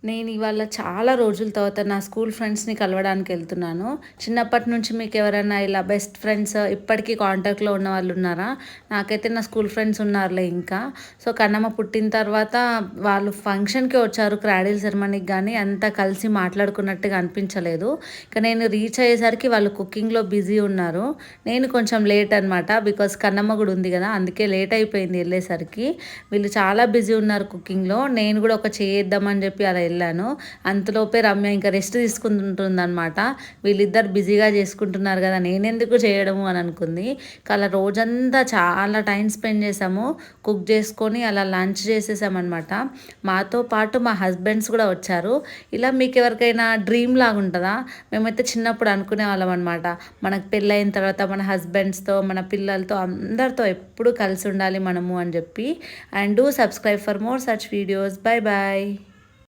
నేను ఇవాళ చాలా రోజుల తర్వాత నా స్కూల్ ఫ్రెండ్స్‌ని కలవడానికి ఎళ్తున్నాను. చిన్నప్పటి నుంచి మీకెవరైనా ఇలా బెస్ట్ ఫ్రెండ్స్ ఇప్పటికీ కాంటాక్ట్‌లో ఉన్నవాళ్ళు ఉన్నారా? నాకైతే నా స్కూల్ ఫ్రెండ్స్ ఉన్నారులే ఇంకా. సో, కన్నమ్మ పుట్టిన తర్వాత వాళ్ళు ఫంక్షన్‌కే వచ్చారు క్రాడిల్ సెరమనీకి గానీ, అంతా కలిసి మాట్లాడుకున్నట్టుగా అనిపించలేదు. ఇక నేను రీచ్ అయ్యేసరికి వాళ్ళు కుకింగ్‌లో బిజీ ఉన్నారు. నేను కొంచెం లేట్ అనమాట. బికాజ్ కన్నమ్మ గూడా ఉంది గదా! అందుకే లేట్ అయిపోయింది ఎళ్ళేసరికి. వీళ్ళు చాలా బిజీ ఉన్నారు కుకింగ్‌లో. నేను గూడా ఒక చేద్దామని జెప్పి అలా ఎళ్ళాను. అంతలోపే రమ్య ఇంకా రెస్ట్ తీసుకుంటుందనమాట. వీళ్ళిద్దరు బిజీగా చేసుకుంటున్నారు గదా! నేనెందుకు చేయడము అని అనుకుంది. అలా రోజంతా చాలా టైం స్పెండ్ చేశాము. కుక్ చేసుకొని అలా లంచ్ చేసేసామనమాట. మాతో పాటు మా హస్బెండ్స్ కూడా వచ్చారు. ఇలా మీకెవరికైనా డ్రీమ్ లాగా ఉంటదా? మేమైతే చిన్నప్పుడు అనుకునేవాళ్ళం అనమాట. మనకు పెళ్ళయిన తర్వాత మన హస్బెండ్స్‌తో, మన పిల్లలతో అందరితో ఎప్పుడు కలిసి ఉండాలి మనము అని చెప్పి. And do subscribe for more such videos. By by.